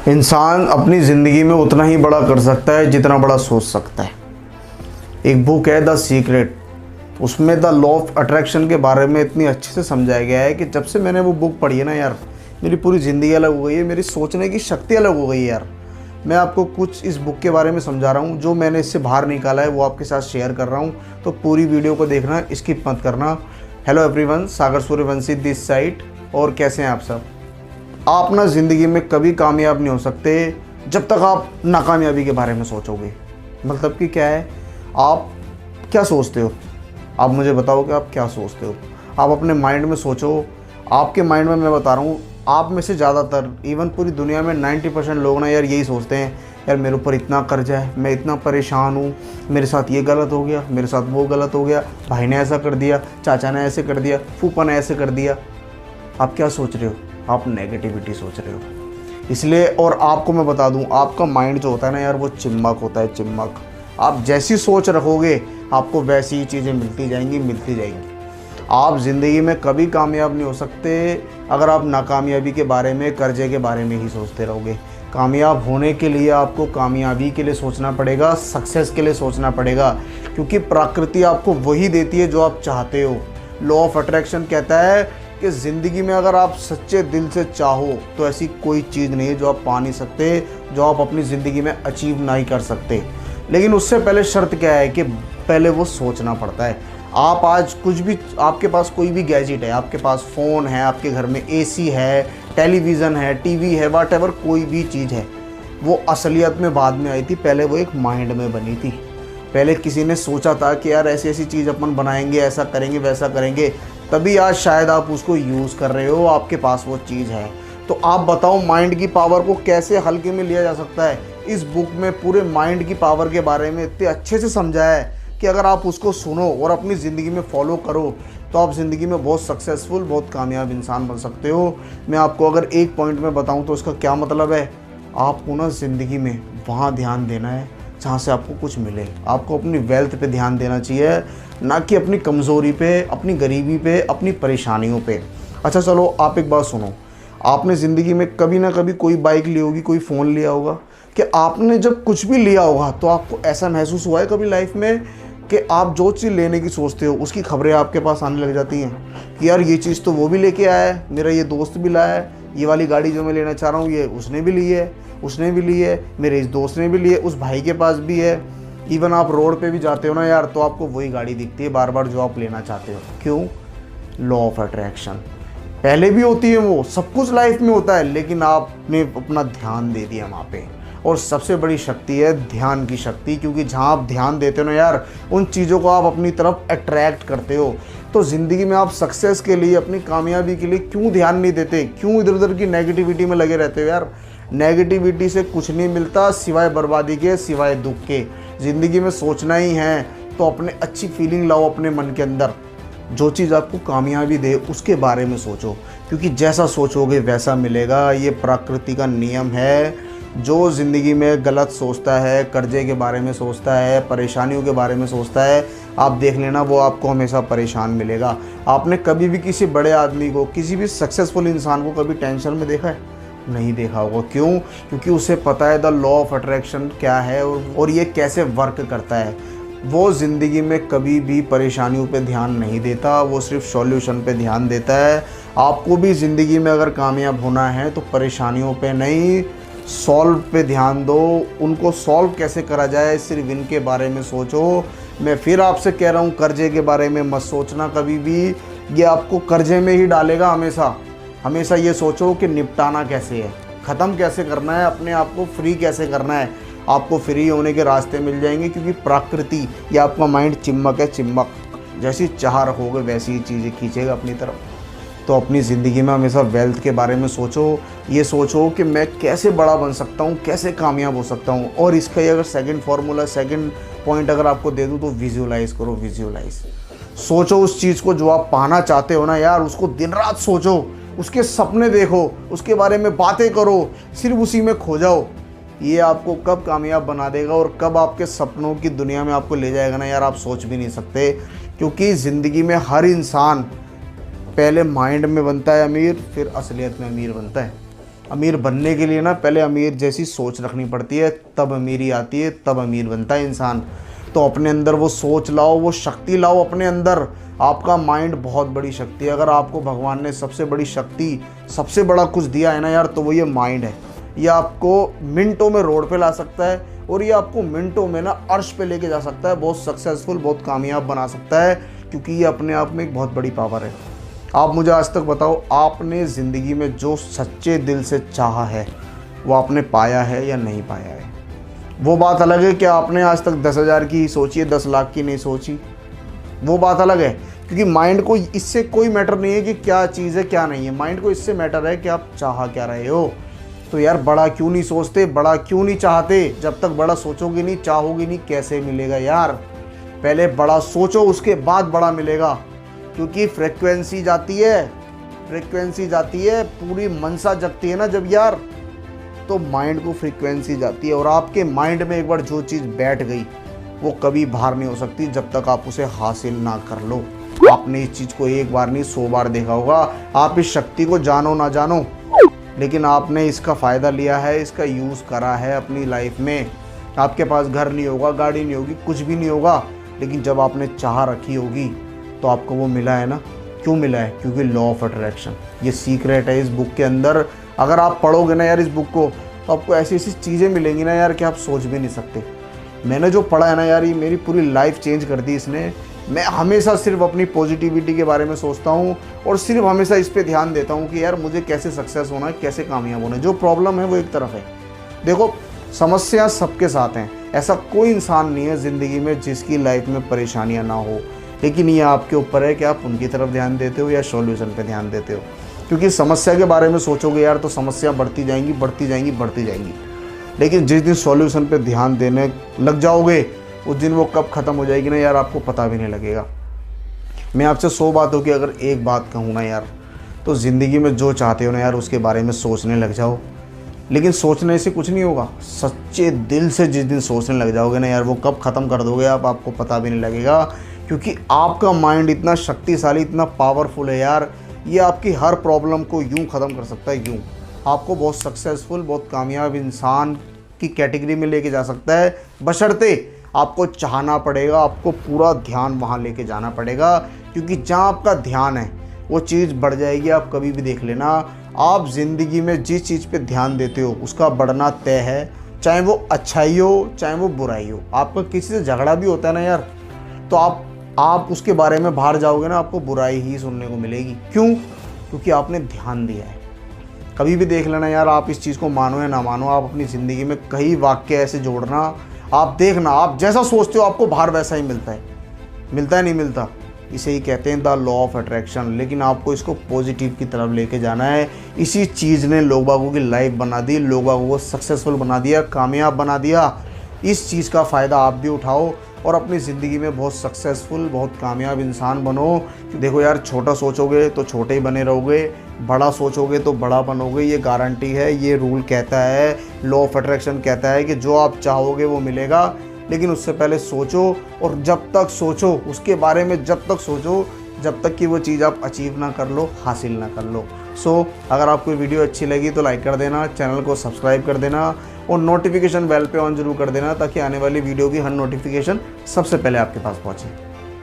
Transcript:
इंसान अपनी ज़िंदगी में उतना ही बड़ा कर सकता है जितना बड़ा सोच सकता है। एक बुक है द सीक्रेट, उसमें द लॉ ऑफ अट्रैक्शन के बारे में इतनी अच्छे से समझाया गया है कि जब से मैंने वो बुक पढ़ी है ना यार, मेरी पूरी ज़िंदगी अलग हो गई है, मेरी सोचने की शक्ति अलग हो गई है यार। मैं आपको कुछ इस बुक के बारे में समझा रहा हूँ, जो मैंने इससे बाहर निकाला है वो आपके साथ शेयर कर रहा हूँ, तो पूरी वीडियो को देखना, स्किप मत करना। Hello everyone, Sagar Suryavanshi this side. और कैसे हैं आप सब? आप ना ज़िंदगी में कभी कामयाब नहीं हो सकते जब तक आप नाकामयाबी के बारे में सोचोगे। मतलब कि क्या है, आप क्या सोचते हो? आप मुझे बताओ कि आप क्या सोचते हो। आप अपने माइंड में सोचो। आपके माइंड में मैं बता रहा हूँ, आप में से ज़्यादातर, इवन पूरी दुनिया में 90% लोग ना यार यही सोचते हैं, यार मेरे ऊपर इतना कर्जा है, मैं इतना परेशान हूँ, मेरे साथ ये गलत हो गया, मेरे साथ वो गलत हो गया, भाई ने ऐसा कर दिया, चाचा ने ऐसे कर दिया, फूफा ने ऐसे कर दिया। आप क्या सोच रहे हो? आप नेगेटिविटी सोच रहे हो। इसलिए, और आपको मैं बता दूं, आपका माइंड जो होता है ना यार, वो चिम्मक होता है, चिम्मक। आप जैसी सोच रखोगे आपको वैसी ही चीज़ें मिलती जाएंगी। आप ज़िंदगी में कभी कामयाब नहीं हो सकते अगर आप नाकामयाबी के बारे में, कर्जे के बारे में ही सोचते रहोगे। कामयाब होने के लिए आपको कामयाबी के लिए सोचना पड़ेगा, सक्सेस के लिए सोचना पड़ेगा, क्योंकि प्रकृति आपको वही देती है जो आप चाहते हो। लॉ ऑफ अट्रैक्शन कहता है कि ज़िंदगी में अगर आप सच्चे दिल से चाहो तो ऐसी कोई चीज़ नहीं है जो आप पा नहीं सकते, जो आप अपनी ज़िंदगी में अचीव नहीं कर सकते। लेकिन उससे पहले शर्त क्या है कि पहले वो सोचना पड़ता है। आप आज कुछ भी, आपके पास कोई भी गैजेट है, आपके पास फ़ोन है, आपके घर में एसी है, टेलीविज़न है, टीवी है, व्हाटएवर कोई भी चीज़ है, वो असलियत में बाद में आई थी। पहले वो एक माइंड में बनी थी। पहले किसी ने सोचा था कि यार ऐसी ऐसी चीज़ अपन बनाएंगे, ऐसा करेंगे, वैसा करेंगे, तभी आज शायद आप उसको यूज़ कर रहे हो, आपके पास वो चीज़ है। तो आप बताओ, माइंड की पावर को कैसे हल्के में लिया जा सकता है? इस बुक में पूरे माइंड की पावर के बारे में इतने अच्छे से समझाया है कि अगर आप उसको सुनो और अपनी ज़िंदगी में फॉलो करो तो आप ज़िंदगी में बहुत सक्सेसफुल, बहुत कामयाब इंसान बन सकते हो। मैं आपको अगर एक पॉइंट में बताऊं तो उसका क्या मतलब है, आपको ना ज़िंदगी में वहाँ ध्यान देना है जहाँ से आपको कुछ मिले। आपको अपनी वेल्थ पे ध्यान देना चाहिए, ना कि अपनी कमज़ोरी पे, अपनी गरीबी पे, अपनी परेशानियों पे। अच्छा चलो, आप एक बात सुनो। आपने ज़िंदगी में कभी ना कभी कोई बाइक ली होगी, कोई फ़ोन लिया होगा, कि आपने जब कुछ भी लिया होगा तो आपको ऐसा महसूस हुआ है कभी लाइफ में कि आप जो चीज़ लेने की सोचते हो उसकी खबरें आपके पास आने लग जाती हैं कि यार ये चीज़ तो वो भी लेके आया है, मेरा ये दोस्त भी लाया है, ये वाली गाड़ी जो मैं लेना चाह रहा हूँ ये उसने भी ली है, उसने भी ली है, मेरे इस दोस्त ने भी ली है, उस भाई के पास भी है। इवन आप रोड पे भी जाते हो ना यार, तो आपको वही गाड़ी दिखती है बार बार जो आप लेना चाहते हो। क्यों? Law of attraction. पहले भी होती है, वो सब कुछ लाइफ में होता है, लेकिन आपने अपना ध्यान दे दिया वहाँ पे। और सबसे बड़ी शक्ति है ध्यान की शक्ति, क्योंकि जहाँ आप ध्यान देते हो ना यार, उन चीज़ों को आप अपनी तरफ अट्रैक्ट करते हो। तो ज़िंदगी में आप सक्सेस के लिए, अपनी कामयाबी के लिए क्यों ध्यान नहीं देते? क्यों इधर उधर की नेगेटिविटी में लगे रहते हो यार? नेगेटिविटी से कुछ नहीं मिलता सिवाय बर्बादी के, सिवाय दुख के। ज़िंदगी में सोचना ही है तो अपने अच्छी फीलिंग लाओ अपने मन के अंदर। जो चीज़ आपको कामयाबी दे उसके बारे में सोचो, क्योंकि जैसा सोचोगे वैसा मिलेगा। ये प्रकृति का नियम है। जो ज़िंदगी में गलत सोचता है, कर्जे के बारे में सोचता है, परेशानियों के बारे में सोचता है, आप देख लेना वो आपको हमेशा परेशान मिलेगा। आपने कभी भी किसी बड़े आदमी को, किसी भी सक्सेसफुल इंसान को कभी टेंशन में देखा है? नहीं देखा होगा। क्यों? क्योंकि उसे पता है द लॉ ऑफ अट्रैक्शन क्या है और ये कैसे वर्क करता है। वो ज़िंदगी में कभी भी परेशानियों पे ध्यान नहीं देता, वो सिर्फ सॉल्यूशन पे ध्यान देता है। आपको भी ज़िंदगी में अगर कामयाब होना है तो परेशानियों पे नहीं, सॉल्व पे ध्यान दो। उनको सॉल्व कैसे करा जाए, सिर्फ इनके बारे में सोचो। मैं फिर आपसे कह रहा हूँ, कर्जे के बारे में मत सोचना कभी भी, ये आपको कर्जे में ही डालेगा हमेशा। हमेशा ये सोचो कि निपटाना कैसे है, ख़त्म कैसे करना है, अपने आप को फ्री कैसे करना है। आपको फ्री होने के रास्ते मिल जाएंगे, क्योंकि प्रकृति या आपका माइंड चिम्मक है, चिम्मक। जैसी चाह रखोगे वैसी ही चीज़ें खींचेगा अपनी तरफ। तो अपनी ज़िंदगी में हमेशा वेल्थ के बारे में सोचो। ये सोचो कि मैं कैसे बड़ा बन सकता हूँ, कैसे कामयाब हो सकता हूँ। और इसका ही अगर सेकंड फार्मूला, सेकंड पॉइंट अगर आपको दे दूँ तो विजुअलाइज़ करो। विजुअलाइज़ सोचो उस चीज़ को जो आप पाना चाहते हो ना यार, उसको दिन रात सोचो, उसके सपने देखो, उसके बारे में बातें करो, सिर्फ उसी में खो जाओ। ये आपको कब कामयाब बना देगा और कब आपके सपनों की दुनिया में आपको ले जाएगा ना यार, आप सोच भी नहीं सकते। क्योंकि ज़िंदगी में हर इंसान पहले माइंड में बनता है अमीर, फिर असलियत में अमीर बनता है। अमीर बनने के लिए ना पहले अमीर जैसी सोच रखनी पड़ती है, तब अमीरी आती है, तब अमीर बनता है इंसान। तो अपने अंदर वो सोच लाओ, वो शक्ति लाओ अपने अंदर। आपका माइंड बहुत बड़ी शक्ति है। अगर आपको भगवान ने सबसे बड़ी शक्ति, सबसे बड़ा कुछ दिया है ना यार, तो वो ये माइंड है। ये आपको मिनटों में रोड पे ला सकता है और ये आपको मिनटों में ना अर्श पे लेके जा सकता है, बहुत सक्सेसफुल, बहुत कामयाब बना सकता है, क्योंकि ये अपने आप में एक बहुत बड़ी पावर है। आप मुझे आज तक बताओ, आपने ज़िंदगी में जो सच्चे दिल से चाहा है वो आपने पाया है या नहीं पाया है? वो बात अलग है कि आपने आज तक 10,000 की ही सोची है, 10 लाख की नहीं सोची, वो बात अलग है। क्योंकि माइंड को इससे कोई मैटर नहीं है कि क्या चीज़ है क्या नहीं है, माइंड को इससे मैटर है कि आप चाह क्या रहे हो। तो यार बड़ा क्यों नहीं सोचते, बड़ा क्यों नहीं चाहते? जब तक बड़ा सोचोगे नहीं, चाहोगे नहीं, कैसे मिलेगा यार? पहले बड़ा सोचो, उसके बाद बड़ा मिलेगा। क्योंकि फ्रिक्वेंसी जाती है, फ्रिक्वेंसी जाती है, पूरी मनसा जगती है ना जब यार, तो माइंड को फ्रिक्वेंसी जाती है। और आपके माइंड में एक बार जो चीज़ बैठ गई वो कभी बाहर नहीं हो सकती जब तक आप उसे हासिल ना कर लो। आपने इस चीज़ को एक बार नहीं 100 बार देखा होगा। आप इस शक्ति को जानो ना जानो, लेकिन आपने इसका फ़ायदा लिया है, इसका यूज़ करा है अपनी लाइफ में। आपके पास घर नहीं होगा, गाड़ी नहीं होगी, कुछ भी नहीं होगा, लेकिन जब आपने चाह रखी होगी तो आपको वो मिला है ना। क्यों मिला है? क्योंकि लॉ ऑफ अट्रैक्शन, ये सीक्रेट है इस बुक के अंदर। अगर आप पढ़ोगे ना यार इस बुक को, तो आपको ऐसी ऐसी चीज़ें मिलेंगी ना यार कि आप सोच भी नहीं सकते। मैंने जो पढ़ा है ना यार, ये मेरी पूरी लाइफ चेंज कर दी इसने। मैं हमेशा सिर्फ अपनी पॉजिटिविटी के बारे में सोचता हूँ और सिर्फ हमेशा इस पे ध्यान देता हूँ कि यार मुझे कैसे सक्सेस होना है, कैसे कामयाब होना है। जो प्रॉब्लम है वो एक तरफ है। देखो, समस्या सबके साथ हैं, ऐसा कोई इंसान नहीं है ज़िंदगी में जिसकी लाइफ में परेशानियाँ ना हो, लेकिन ये आपके ऊपर है कि आप उनकी तरफ ध्यान देते हो या सॉल्यूशन पे ध्यान देते हो। क्योंकि समस्या के बारे में सोचोगे यार तो समस्या बढ़ती जाएंगी, बढ़ती जाएंगी, बढ़ती जाएंगी, लेकिन जिस दिन सॉल्यूशन पे ध्यान देने लग जाओगे उस दिन वो कब ख़त्म हो जाएगी ना यार, आपको पता भी नहीं लगेगा। मैं आपसे 100 बातों की अगर एक बात कहूँ ना यार, तो ज़िंदगी में जो चाहते हो ना यार उसके बारे में सोचने लग जाओ। लेकिन सोचने से कुछ नहीं होगा, सच्चे दिल से जिस दिन सोचने लग जाओगे ना यार, वो कब ख़त्म कर दोगे आप, आपको पता भी नहीं लगेगा। क्योंकि आपका माइंड इतना शक्तिशाली, इतना पावरफुल है यार, ये आपकी हर प्रॉब्लम को यूं ख़त्म कर सकता है, यूं आपको बहुत सक्सेसफुल, बहुत कामयाब इंसान की कैटेगरी में लेके जा सकता है। बशर्ते आपको चाहना पड़ेगा, आपको पूरा ध्यान वहाँ लेके जाना पड़ेगा। क्योंकि जहाँ आपका ध्यान है वो चीज़ बढ़ जाएगी। आप कभी भी देख लेना, आप ज़िंदगी में जिस चीज़ पे ध्यान देते हो उसका बढ़ना तय है, चाहे वो अच्छाई हो चाहे वो बुराई हो। आपका किसी से झगड़ा भी होता है ना यार, तो आप उसके बारे में बाहर जाओगे ना, आपको बुराई ही सुनने को मिलेगी। क्यों? क्योंकि आपने ध्यान दिया है। कभी भी देख लेना यार, आप इस चीज़ को मानो या ना मानो, आप अपनी ज़िंदगी में कई वाक्य ऐसे जोड़ना, आप देखना, आप जैसा सोचते हो आपको बाहर वैसा ही मिलता है। मिलता है नहीं मिलता? इसे ही कहते हैं द लॉ ऑफ अट्रैक्शन। लेकिन आपको इसको पॉजिटिव की तरफ लेके जाना है। इसी चीज़ ने लोग बागों की लाइफ बना दी, लोग बागों को सक्सेसफुल बना दिया, कामयाब बना दिया। इस चीज़ का फ़ायदा आप भी उठाओ और अपनी ज़िंदगी में बहुत सक्सेसफुल, बहुत कामयाब इंसान बनो। देखो यार, छोटा सोचोगे तो छोटे ही बने रहोगे, बड़ा सोचोगे तो बड़ा बनोगे, ये गारंटी है। ये रूल कहता है, लॉ ऑफ अट्रैक्शन कहता है कि जो आप चाहोगे वो मिलेगा। लेकिन उससे पहले सोचो, और जब तक सोचो उसके बारे में, जब तक सोचो जब तक कि वो चीज़ आप अचीव ना कर लो, हासिल ना कर लो। अगर आपको वीडियो अच्छी लगी तो लाइक कर देना, चैनल को सब्सक्राइब कर देना और नोटिफिकेशन बेल पे ऑन जरूर कर देना, ताकि आने वाली वीडियो की हर नोटिफिकेशन सबसे पहले आपके पास पहुँचे।